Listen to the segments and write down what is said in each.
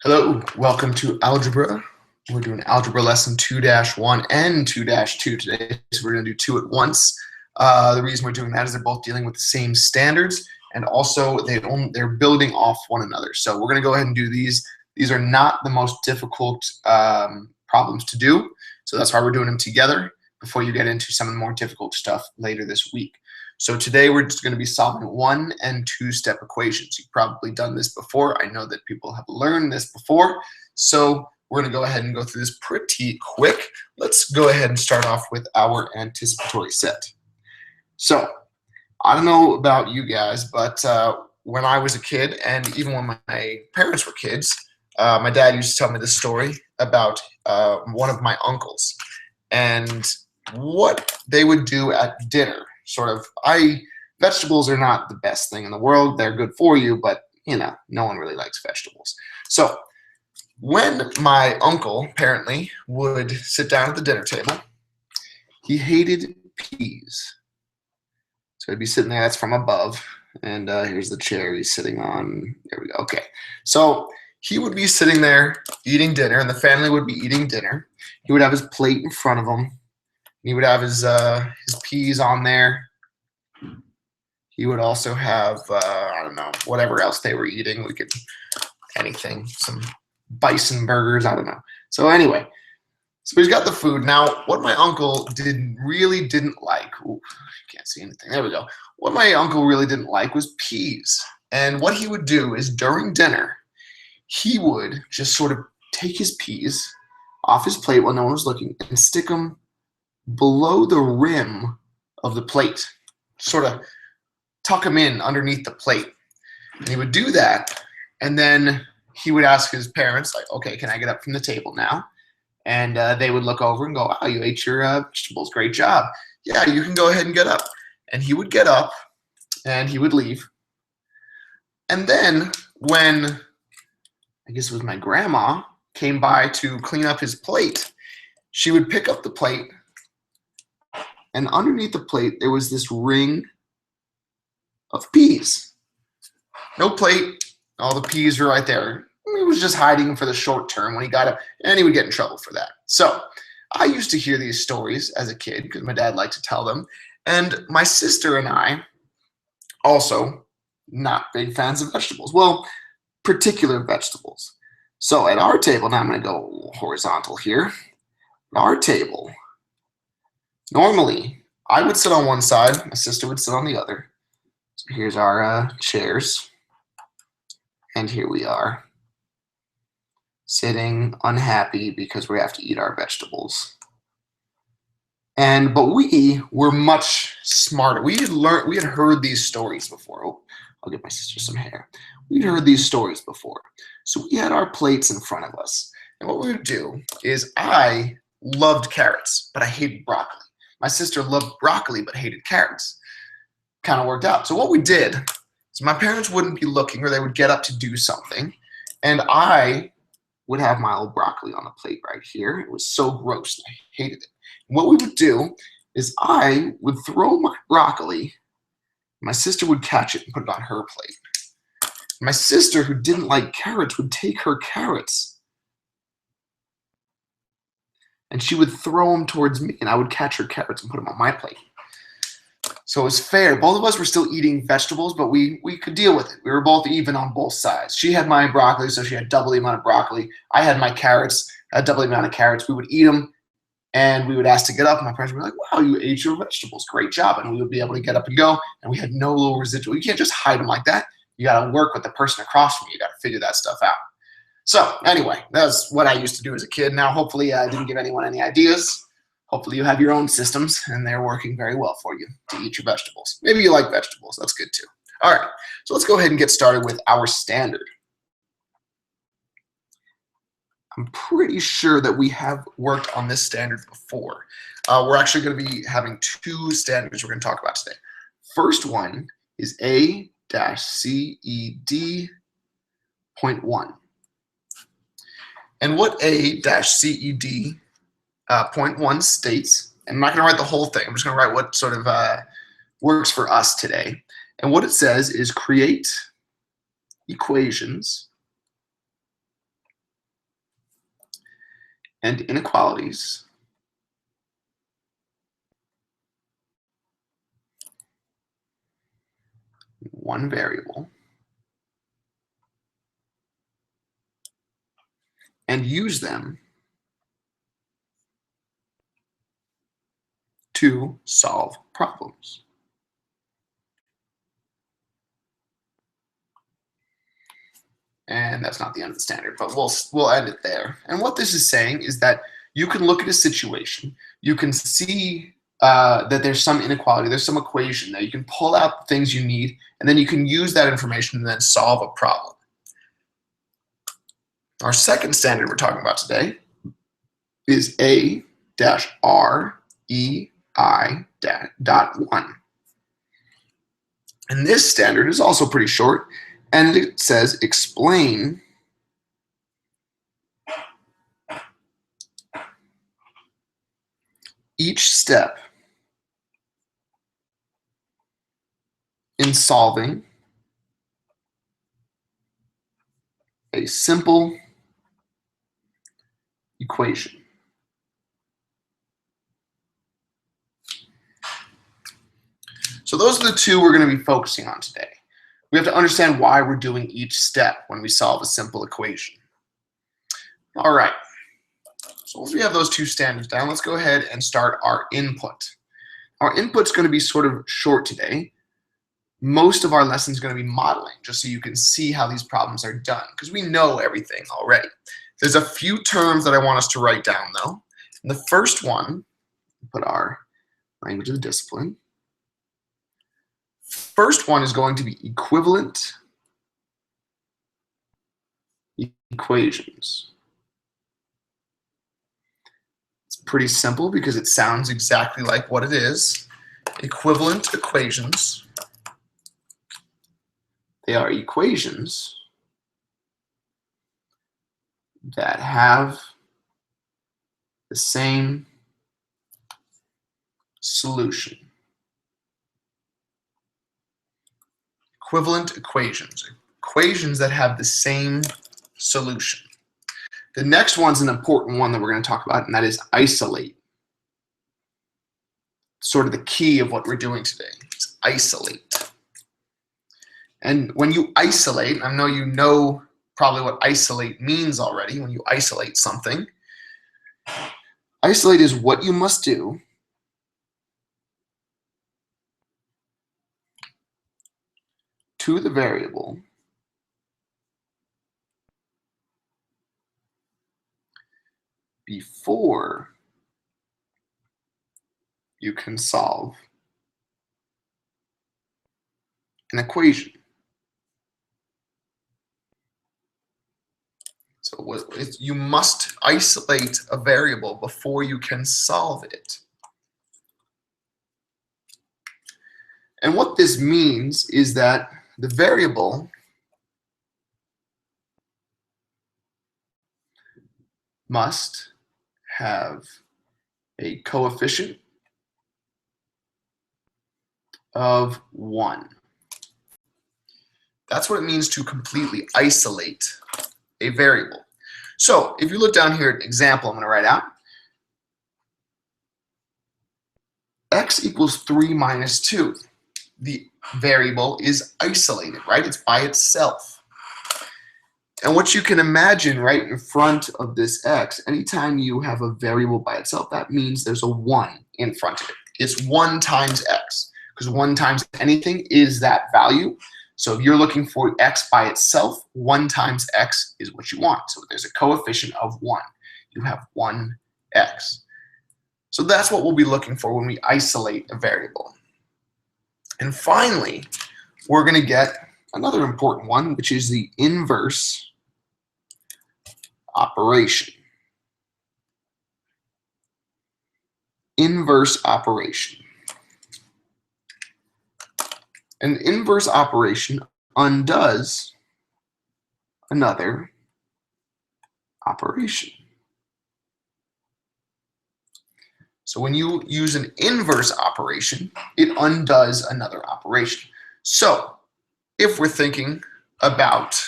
Hello, welcome to Algebra. We're doing Algebra Lesson 2-1 and 2-2 today, so we're going to do two at once. The reason we're doing that is they're both dealing with the same standards, and also they're building off one another. So we're going to go ahead and do these. These are not the most difficult problems to do, so that's why we're doing them together before you get into some of the more difficult stuff later this week. So today we're just going to be solving 1- and 2-step equations. You've probably done this before. I know that people have learned this before. So we're going to go ahead and go through this pretty quick. Let's go ahead and start off with our anticipatory set. So I don't know about you guys, but when I was a kid, and even when my parents were kids, my dad used to tell me this story about one of my uncles and what they would do at dinner. Vegetables are not the best thing in the world. They're good for you, but no one really likes vegetables. So when my uncle apparently would sit down at the dinner table, he hated peas. So he'd be sitting there, that's from above, and here's the chair he's sitting on. There we go. Okay. So he would be sitting there eating dinner, and the family would be eating dinner. He would have his plate in front of him. He would have his peas on there. He would also have, I don't know, whatever else they were eating. Anything, some bison burgers, I don't know. So anyway, so he's got the food. Now, what my uncle really didn't like, ooh, can't see anything, there we go. What my uncle really didn't like was peas. And what he would do is during dinner, he would just sort of take his peas off his plate while no one was looking and stick them below the rim of the plate, sort of tuck them in underneath the plate. And he would do that, and then he would ask his parents, like, okay, can I get up from the table now? And they would look over and go, wow, you ate your vegetables, great job. Yeah, you can go ahead and get up. And he would get up, and he would leave. And then when, I guess it was my grandma, came by to clean up his plate, she would pick up the plate, and underneath the plate, there was this ring of peas. No plate, all the peas were right there. He was just hiding them for the short term when he got up, and he would get in trouble for that. So I used to hear these stories as a kid because my dad liked to tell them. And my sister and I, also not big fans of vegetables. Well, particular vegetables. So at our table, now I'm going to go horizontal here. At our table, normally I would sit on one side, my sister would sit on the other. So here's our chairs, and here we are, sitting unhappy because we have to eat our vegetables. But we were much smarter. We had heard these stories before. Oh, I'll give my sister some hair. We'd heard these stories before. So we had our plates in front of us. And what we would do is I loved carrots, but I hated broccoli. My sister loved broccoli, but hated carrots. Kind of worked out. So what we did is my parents wouldn't be looking, or they would get up to do something, and I would have my old broccoli on the plate right here. It was so gross. I hated it. And what we would do is I would throw my broccoli. My sister would catch it and put it on her plate. My sister, who didn't like carrots, would take her carrots and she would throw them towards me, and I would catch her carrots and put them on my plate. So it was fair. Both of us were still eating vegetables, but we could deal with it. We were both even on both sides. She had my broccoli, so she had double the amount of broccoli. I had my carrots, double the amount of carrots. We would eat them, and we would ask to get up, and my parents would be like, wow, you ate your vegetables. Great job. And we would be able to get up and go, and we had no little residual. You can't just hide them like that. You got to work with the person across from you. You got to figure that stuff out. So anyway, that's what I used to do as a kid. Now, hopefully I didn't give anyone any ideas. Hopefully you have your own systems, and they're working very well for you to eat your vegetables. Maybe you like vegetables. That's good too. All right, so let's go ahead and get started with our standard. I'm pretty sure that we have worked on this standard before. We're actually going to be having two standards we're going to talk about today. First one is A-Ced.1. And what A-Ced.1 states, and I'm not going to write the whole thing, I'm just going to write what sort of works for us today. And what it says is create equations and inequalities in one variable and use them to solve problems. And that's not the end of the standard, but we'll end it there. And what this is saying is that you can look at a situation, you can see that there's some inequality, there's some equation there. You can pull out things you need, and then you can use that information and then solve a problem. Our second standard we're talking about today is A-Rei.1. And this standard is also pretty short, and it says explain each step in solving a simple equation. So those are the two we're going to be focusing on today. We have to understand why we're doing each step when we solve a simple equation. All right. So once we have those two standards down, let's go ahead and start our input. Our input's going to be sort of short today. Most of our lesson is going to be modeling, just so you can see how these problems are done, because we know everything already. There's a few terms that I want us to write down, though. And the first one, put our language of the discipline. First one is going to be equivalent equations. It's pretty simple because it sounds exactly like what it is. Equivalent equations. They are equations that have the same solution. Equivalent equations. Equations that have the same solution. The next one's an important one that we're going to talk about, and that is isolate. Sort of the key of what we're doing today. It's isolate. And when you isolate, I know you know probably what isolate means already. When you isolate something, isolate is what you must do to the variable before you can solve an equation. So you must isolate a variable before you can solve it. And what this means is that the variable must have a coefficient of 1. That's what it means to completely isolate a variable. So if you look down here at an example, I'm going to write out x equals 3 minus 2. The variable is isolated, right? It's by itself. And what you can imagine right in front of this x, anytime you have a variable by itself, that means there's a 1 in front of it. It's 1 times x, because 1 times anything is that value. So if you're looking for x by itself, 1 times x is what you want. So there's a coefficient of 1. You have 1x. So that's what we'll be looking for when we isolate a variable. And finally, we're going to get another important one, which is the inverse operation. Inverse operation. An inverse operation undoes another operation. So when you use an inverse operation, it undoes another operation. So if we're thinking about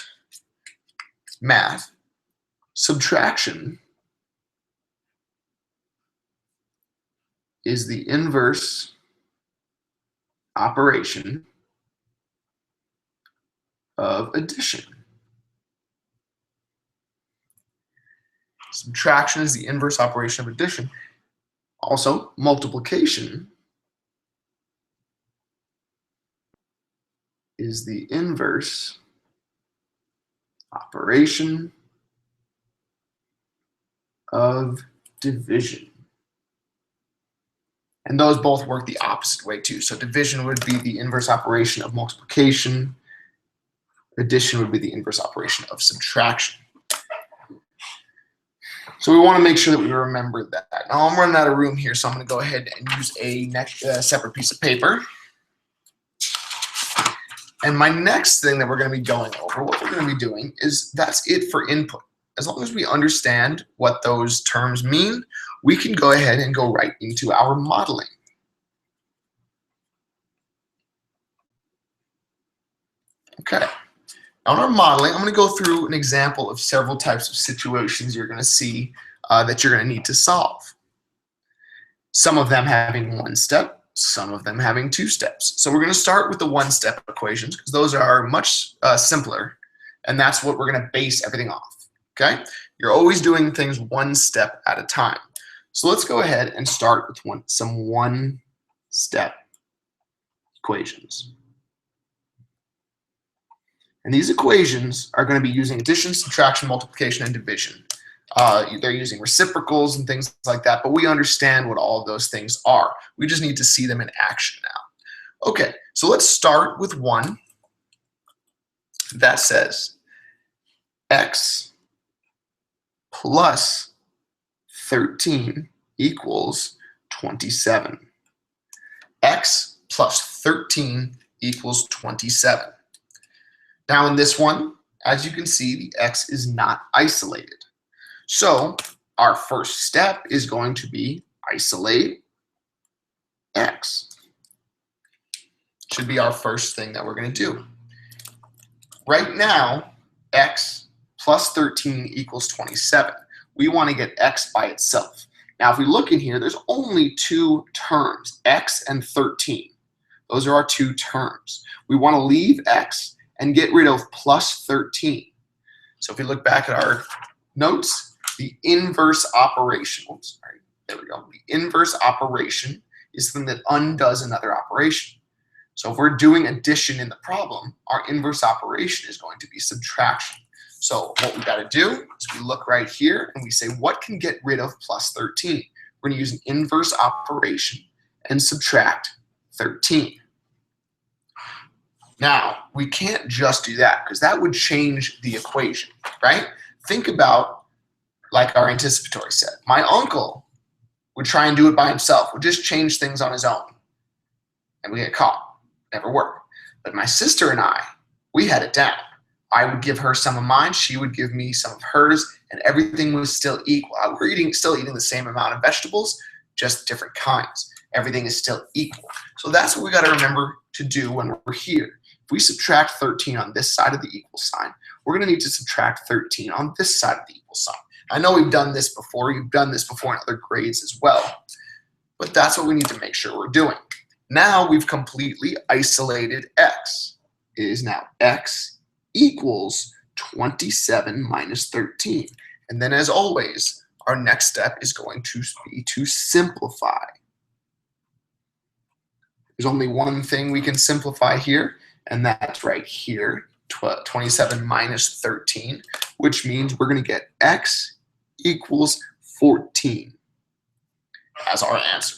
math, subtraction is the inverse operation of addition. Subtraction is the inverse operation of addition. Also, multiplication is the inverse operation of division. And those both work the opposite way too. So division would be the inverse operation of multiplication. Addition would be the inverse operation of subtraction. So we want to make sure that we remember that. Now I'm running out of room here, so I'm going to go ahead and use a separate piece of paper. And my next thing that we're going to be going over, what we're going to be doing is that's it for input. As long as we understand what those terms mean, we can go ahead and go right into our modeling. Okay. On our modeling, I'm going to go through an example of several types of situations you're going to see that you're going to need to solve. Some of them having one step, some of them having two steps. So we're going to start with the one-step equations because those are much simpler, and that's what we're going to base everything off. Okay? You're always doing things one step at a time. So let's go ahead and start with some one-step equations. And these equations are going to be using addition, subtraction, multiplication, and division. They're using reciprocals and things like that, but we understand what all of those things are. We just need to see them in action now. Okay, so let's start with one that says x plus 13 equals 27. X plus 13 equals 27. Now in this one, as you can see, the x is not isolated. So our first step is going to be isolate x. Should be our first thing that we're going to do. Right now, x plus 13 equals 27. We want to get x by itself. Now if we look in here, there's only two terms, x and 13. Those are our two terms. We want to leave x and get rid of plus 13. So if we look back at our notes, the inverse operation, there we go. The inverse operation is something that undoes another operation. So if we're doing addition in the problem, our inverse operation is going to be subtraction. So what we got to do is we look right here and we say, what can get rid of plus 13? We're going to use an inverse operation and subtract 13. Now, we can't just do that because that would change the equation, right? Think about like our anticipatory set. My uncle would try and do it by himself, would just change things on his own, and we get caught. Never worked. But my sister and I, we had it down. I would give her some of mine, she would give me some of hers, and everything was still equal. We're still eating the same amount of vegetables, just different kinds. Everything is still equal. So that's what we got to remember to do when we're here. If we subtract 13 on this side of the equal sign, we're going to need to subtract 13 on this side of the equal sign. I know we've done this before. You've done this before in other grades as well. But that's what we need to make sure we're doing. Now we've completely isolated x. It is now x equals 27 minus 13. And then as always, our next step is going to be to simplify. There's only one thing we can simplify here, and that's right here, 27 minus 13, which means we're going to get x equals 14 as our answer.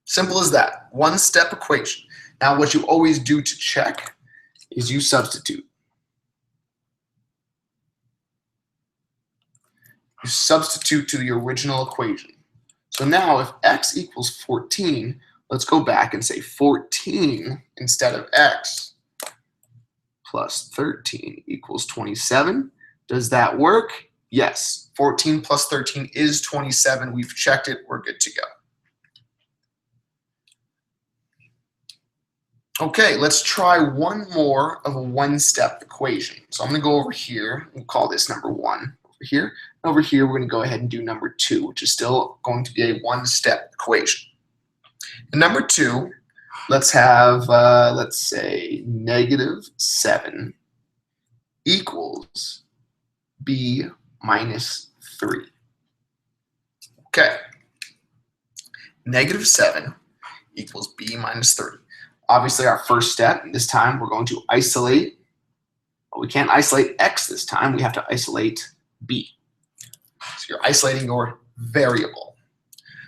Simple as that. One-step equation. Now what you always do to check is you substitute. You substitute to the original equation. So now if x equals 14, let's go back and say 14 instead of x plus 13 equals 27. Does that work? Yes. 14 plus 13 is 27. We've checked it. We're good to go. Okay, let's try one more of a one-step equation. So I'm going to go over here. We'll call this number 1. here. And over here, we're going to go ahead and do number 2, which is still going to be a one-step equation. In number 2, let's have, let's say, -7 equals b minus 3. Okay. -7 equals b minus 3. Obviously, our first step, this time we're going to isolate. Well, we can't isolate x this time. We have to isolate b. So you're isolating your variable.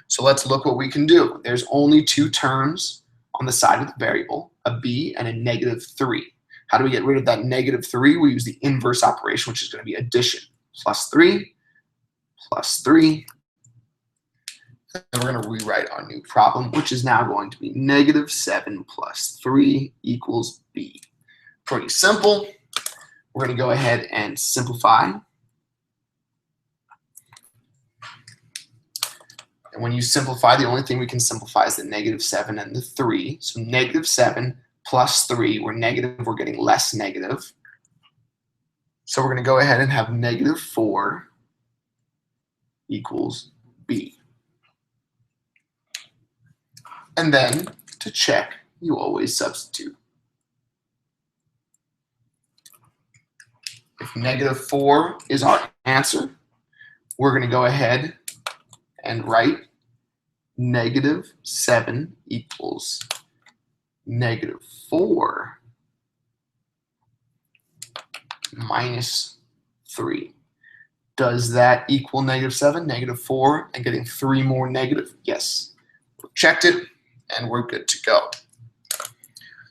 So let's look what we can do. There's only 2 terms on the side of the variable, a b and a -3. How do we get rid of that -3? We use the inverse operation, which is going to be addition. +3 plus 3. And we're going to rewrite our new problem, which is now going to be -7 plus 3 equals b. Pretty simple. We're going to go ahead and simplify. And when you simplify, the only thing we can simplify is the -7 and the 3. So -7 plus 3, we're negative, we're getting less negative. So we're going to go ahead and have -4 equals b. And then, to check, you always substitute. If -4 is our answer, we're going to go ahead and write -7 equals -4 minus 3. Does that equal -7, -4, and getting 3 more negative? Yes. We checked it, and we're good to go.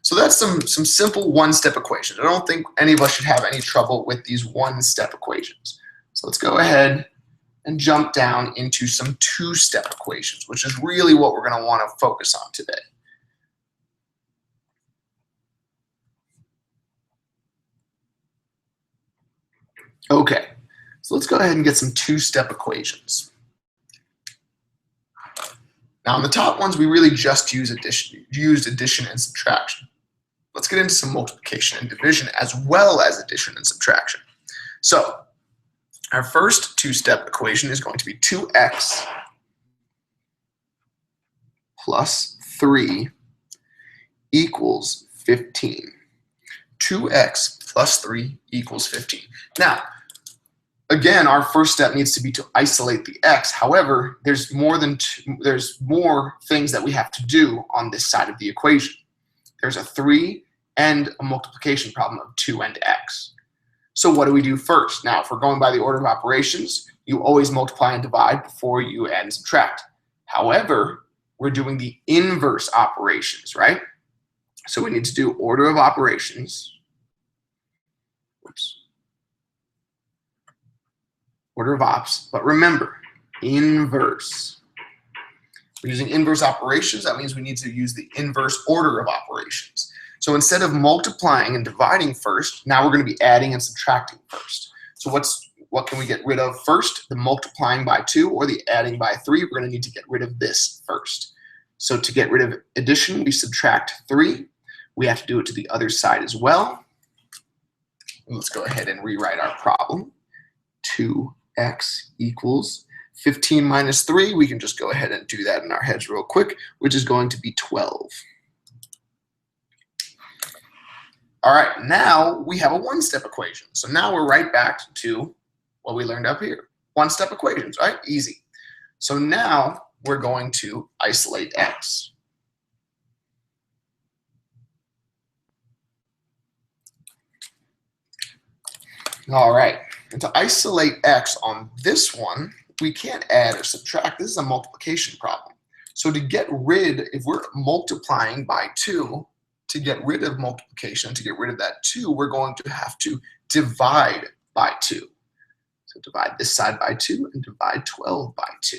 So that's some simple one-step equations. I don't think any of us should have any trouble with these one-step equations. So let's go ahead and jump down into some two-step equations, which is really what we're going to want to focus on today. Okay, so let's go ahead and get some two-step equations. Now, on the top ones, we really just used addition and subtraction. Let's get into some multiplication and division as well as addition and subtraction. So, our first two-step equation is going to be 2x plus 3 equals 15. 2x plus 3 equals 15. Now, again, our first step needs to be to isolate the x. However, there's more things that we have to do on this side of the equation. There's a 3 and a multiplication problem of 2 and x. So what do we do first? Now, if we're going by the order of operations, you always multiply and divide before you add and subtract. However, we're doing the inverse operations, right? So we need to do order of operations. Oops. Order of ops, but remember, inverse. We're using inverse operations. That means we need to use the inverse order of operations. So instead of multiplying and dividing first, now we're going to be adding and subtracting first. So what can we get rid of first? The multiplying by 2 or the adding by 3? We're going to need to get rid of this first. So to get rid of addition, we subtract 3. We have to do it to the other side as well. Let's go ahead and rewrite our problem. 2x equals 15 minus 3. We can just go ahead and do that in our heads real quick, which is going to be 12. All right, now we have a one-step equation. So now we're right back to what we learned up here. One-step equations, right? Easy. So now we're going to isolate x. All right, and to isolate x on this one, we can't add or subtract. This is a multiplication problem. So to get rid, if we're multiplying by 2, to get rid of multiplication, to get rid of that 2, we're going to have to divide by 2. So divide this side by 2 and divide 12 by 2.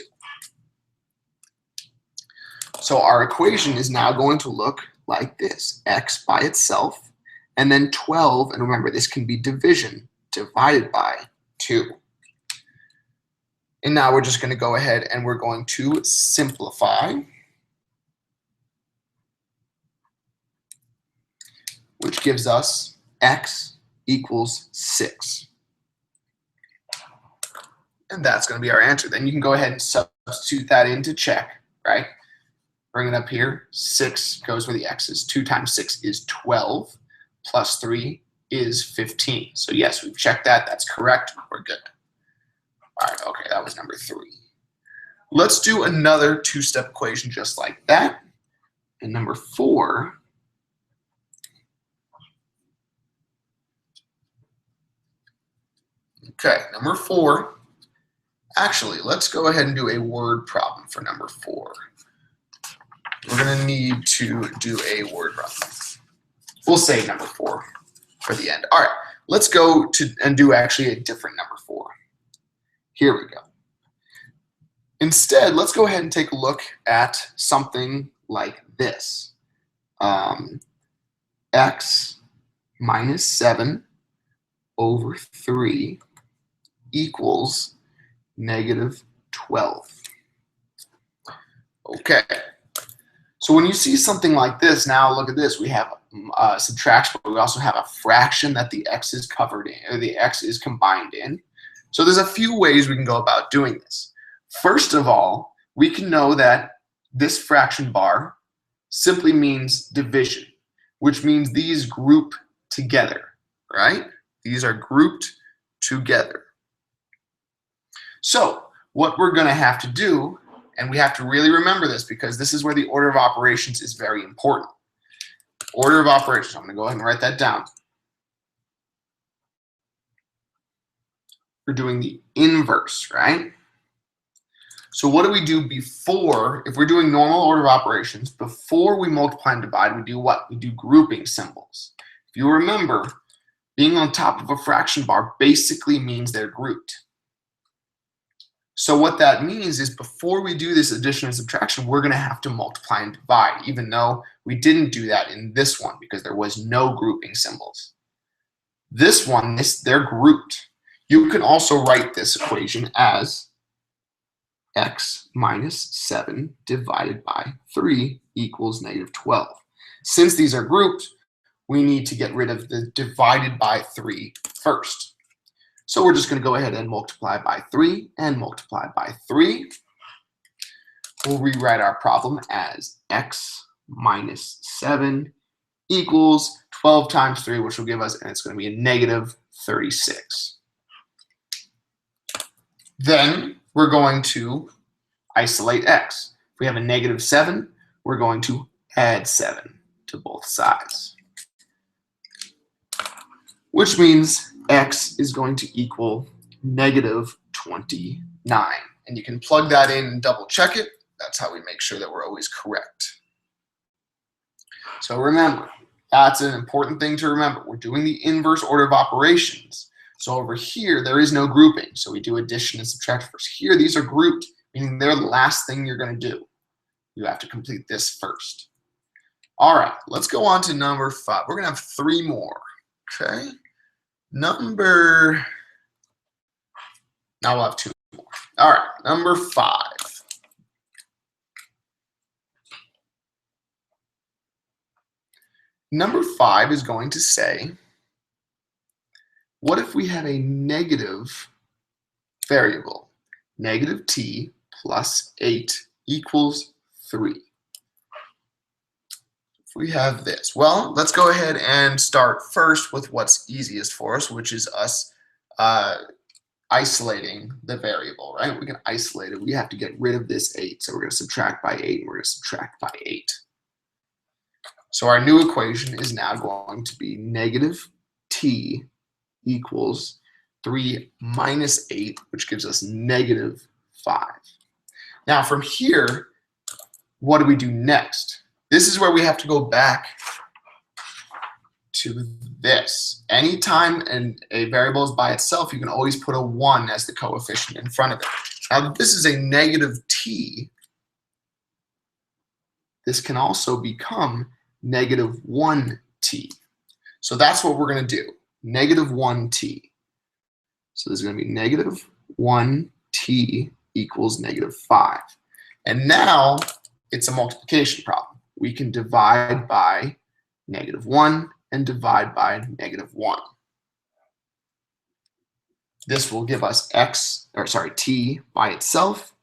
So our equation is now going to look like this. X by itself, and then 12, and remember this can be division, divided by 2. And now we're just going to go ahead and we're going to simplify, which gives us x equals 6. And that's going to be our answer. Then you can go ahead and substitute that in to check, right? Bring it up here. 6 goes where the x is. 2 times 6 is 12, plus 3 is 15. So yes, we've checked that. That's correct. We're good. All right, okay, that was number 3. Let's do another two-step equation just like that. And number 4, okay, number 4, actually, let's go ahead and do a word problem for number 4. We're going to need to do a word problem. We'll say number 4 for the end. All right, let's go to and do actually a different number 4. Here we go. Instead, let's go ahead and take a look at something like this. X minus 7 over 3 equals negative 12. Okay. So when you see something like this, now look at this. We have subtraction, but we also have a fraction that the x is covered in, or the x is combined in. So there's a few ways we can go about doing this. First of all, we can know that this fraction bar simply means division, which means these group together, right? These are grouped together. So what we're going to have to do, and we have to really remember this because this is where the order of operations is very important. Order of operations, I'm going to go ahead and write that down. We're doing the inverse, right? So what do we do before, if we're doing normal order of operations, before we multiply and divide, we do what? We do grouping symbols. If you remember, being on top of a fraction bar basically means they're grouped. So what that means is before we do this addition and subtraction, we're going to have to multiply and divide, even though we didn't do that in this one because there was no grouping symbols. This one, they're grouped. You can also write this equation as x minus 7 divided by 3 equals negative 12. Since these are grouped, we need to get rid of the divided by 3 first. So we're just going to go ahead and multiply by 3 and multiply by 3. We'll rewrite our problem as x minus 7 equals 12 times 3, which will give us, and it's going to be a negative 36. Then we're going to isolate x. If we have a negative 7, we're going to add 7 to both sides, which means x is going to equal negative 29. And you can plug that in and double check it. That's how we make sure that we're always correct. So remember, that's an important thing to remember. We're doing the inverse order of operations. So over here, there is no grouping. So we do addition and subtraction first. Here, these are grouped, meaning they're the last thing you're going to do. You have to complete this first. All right, let's go on to number 5. We're going to have 3 more, okay? Now we'll have 2 more. All right, number 5. Number 5 is going to say, what if we have a negative variable? Negative t plus 8 equals 3. If we have this, well, let's go ahead and start first with what's easiest for us, which is us isolating the variable, right? We can isolate it. We have to get rid of this 8. So we're going to subtract by 8, and we're going to subtract by 8. So our new equation is now going to be negative t equals 3 minus 8, which gives us negative 5. Now from here, what do we do next? This is where we have to go back to this. Anytime a variable is by itself, you can always put a 1 as the coefficient in front of it. Now this is a negative t. This can also become negative 1t. So that's what we're going to do. Negative 1t. So this is going to be negative 1t equals negative 5. And now it's a multiplication problem. We can divide by negative 1 and divide by negative 1. This will give us t by itself,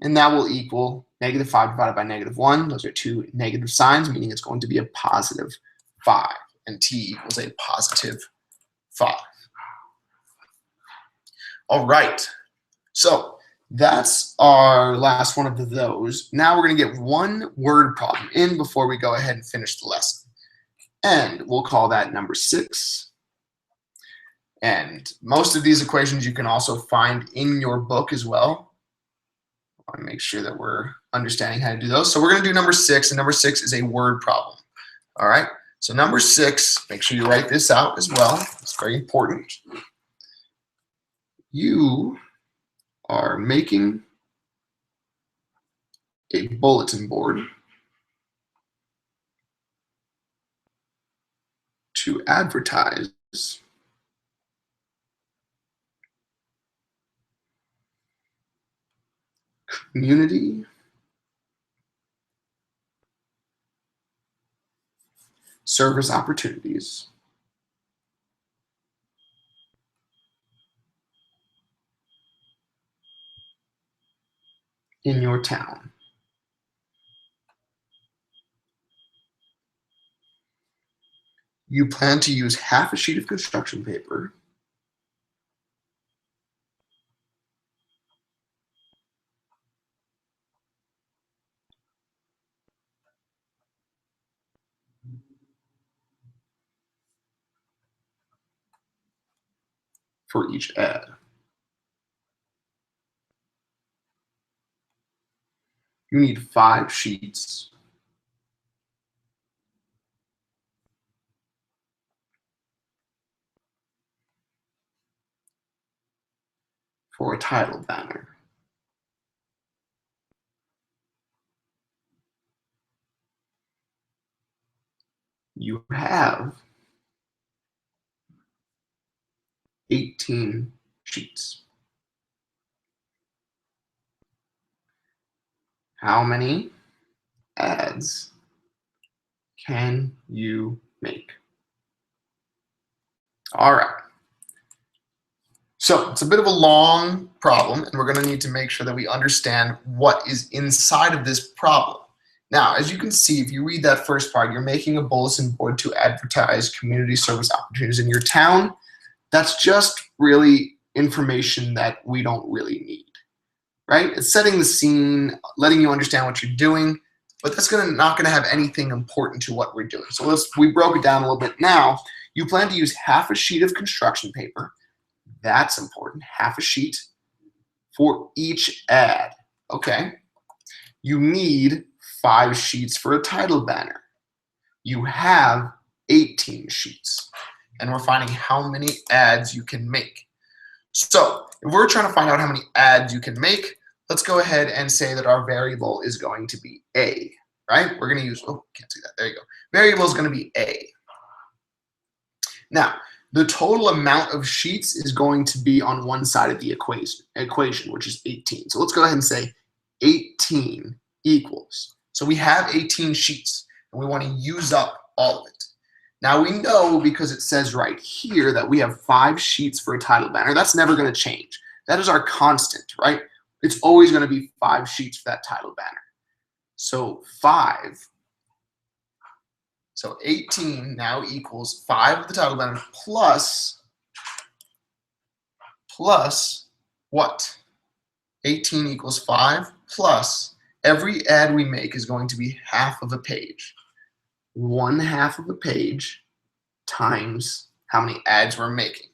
and that will equal -5 divided by -1. Those are two negative signs, meaning it's going to be a positive 5, and t equals a positive 5. All right, so that's our last one of those. Now we're going to get one word problem in before we go ahead and finish the lesson. And we'll call that number 6. And most of these equations you can also find in your book as well. I want to make sure that we're understanding how to do those. So we're going to do number 6, and number 6 is a word problem. All right, so number 6, make sure you write this out as well. It's very important. You are making a bulletin board to advertise community service opportunities in your town. You plan to use half a sheet of construction paper for each ad. You need 5 sheets for a title banner. You have 18 sheets. How many ads can you make? All right. So it's a bit of a long problem, and we're going to need to make sure that we understand what is inside of this problem. Now, as you can see, if you read that first part, you're making a bulletin board to advertise community service opportunities in your town. That's just really information that we don't really need, right? It's setting the scene, letting you understand what you're doing, but that's not going to have anything important to what we're doing. So we broke it down a little bit. Now, you plan to use half a sheet of construction paper. That's important, half a sheet for each ad. Okay. You need 5 sheets for a title banner. You have 18 sheets, and we're finding how many ads you can make. So if we're trying to find out how many ads you can make, let's go ahead and say that our variable is going to be A, right? We're going to use, oh, can't see that. There you go. Variable is going to be A. Now, the total amount of sheets is going to be on one side of the equation, which is 18. So let's go ahead and say 18 equals. So we have 18 sheets, and we want to use up all of it. Now we know, because it says right here, that we have 5 sheets for a title banner. That's never going to change. That is our constant, right? It's always going to be 5 sheets for that title banner. So 5. So 18 now equals 5 of the title banner plus what? 18 equals 5 plus every ad we make is going to be half of a page. 1/2 of a page times how many ads we're making.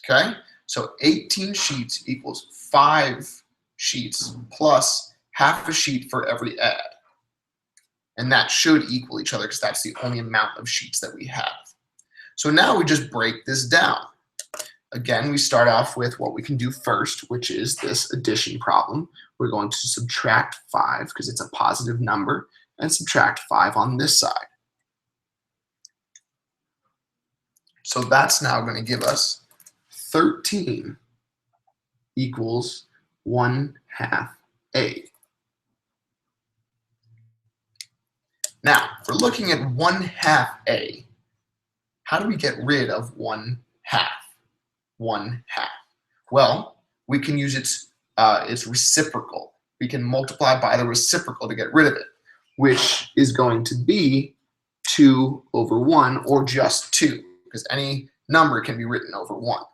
Okay? So 18 sheets equals 5 sheets plus half a sheet for every ad. And that should equal each other because that's the only amount of sheets that we have. So now we just break this down. Again, we start off with what we can do first, which is this addition problem. We're going to subtract 5 because it's a positive number, and subtract 5 on this side. So that's now going to give us 13 equals 1/2 A. Now, if we're looking at 1/2 A, how do we get rid of 1/2? 1/2. Well, we can use its reciprocal. We can multiply by the reciprocal to get rid of it, which is going to be 2/1 or just 2, because any number can be written over 1.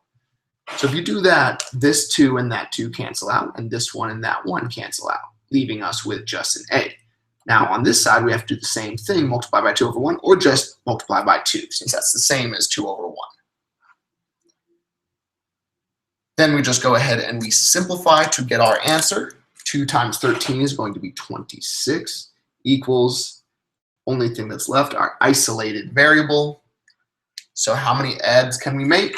So if you do that, this 2 and that 2 cancel out, and this 1 and that 1 cancel out, leaving us with just an A. Now on this side, we have to do the same thing, multiply by 2/1, or just multiply by 2, since that's the same as 2/1. Then we just go ahead and we simplify to get our answer. 2 times 13 is going to be 26, equals, only thing that's left, our isolated variable. So how many adds can we make?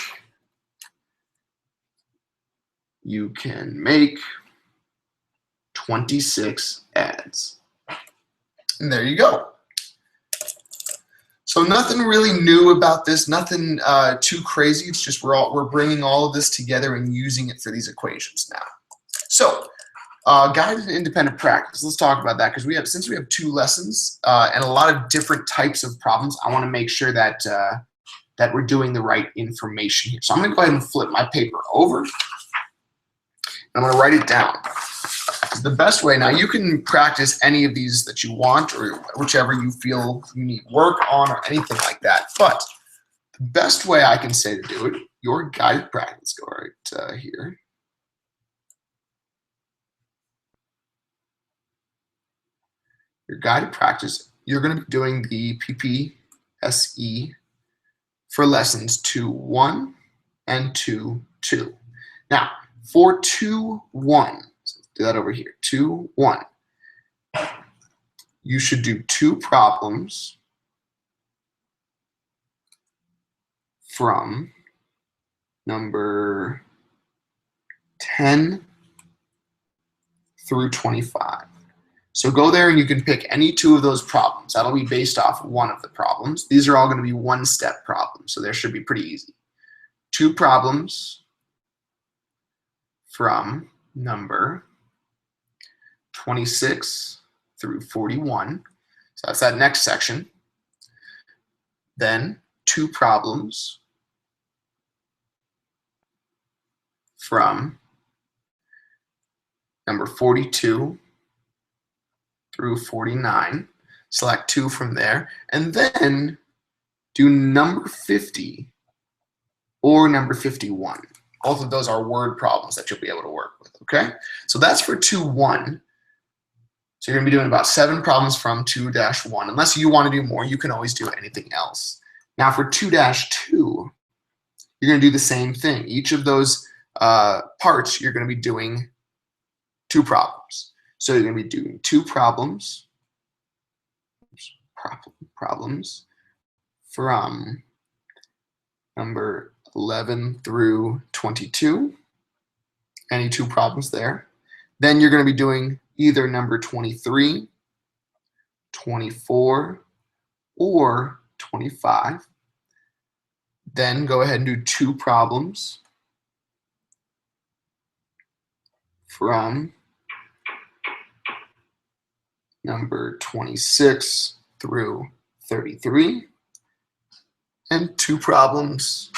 You can make 26 adds. And there you go. So nothing really new about this, nothing too crazy. It's just we're bringing all of this together and using it for these equations now. So guided and independent practice. Let's talk about that, because since we have 2 lessons and a lot of different types of problems, I want to make sure that that we're doing the right information here. So I'm going to go ahead and flip my paper over. I'm going to write it down. The best way, now you can practice any of these that you want, or whichever you feel you need work on, or anything like that. But the best way I can say to do it, your guided practice, go right here. Your guided practice, you're going to be doing the PPSE for lessons 2-1 and 2-2. Now, for 2-1, do that over here, 2-1. You should do 2 problems from number 10 through 25. So go there and you can pick any 2 of those problems. That'll be based off one of the problems. These are all going to be one-step problems, so they should be pretty easy. 2 problems from number 26 through 41. So that's that next section. Then 2 problems from number 42 through 49. Select 2 from there, and then do number 50 or number 51. Both of those are word problems that you'll be able to work with, okay? So that's for 2-1. So you're going to be doing about 7 problems from 2-1. Unless you want to do more, you can always do anything else. Now for 2-2, you're going to do the same thing. Each of those parts, you're going to be doing 2 problems. So you're going to be doing 2 problems from number 11 through 22. Any 2 problems there. Then you're going to be doing either number 23, 24, or 25. Then go ahead and do 2 problems from number 26 through 33, and 2 problems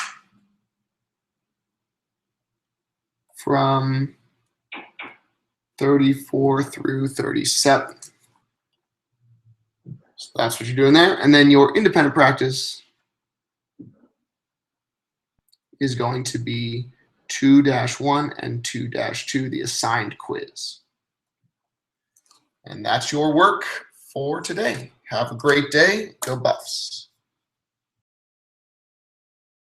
from 34 through 37. So that's what you're doing there. And then your independent practice is going to be 2-1 and 2-2, the assigned quiz. And that's your work for today. Have a great day. Go Buffs.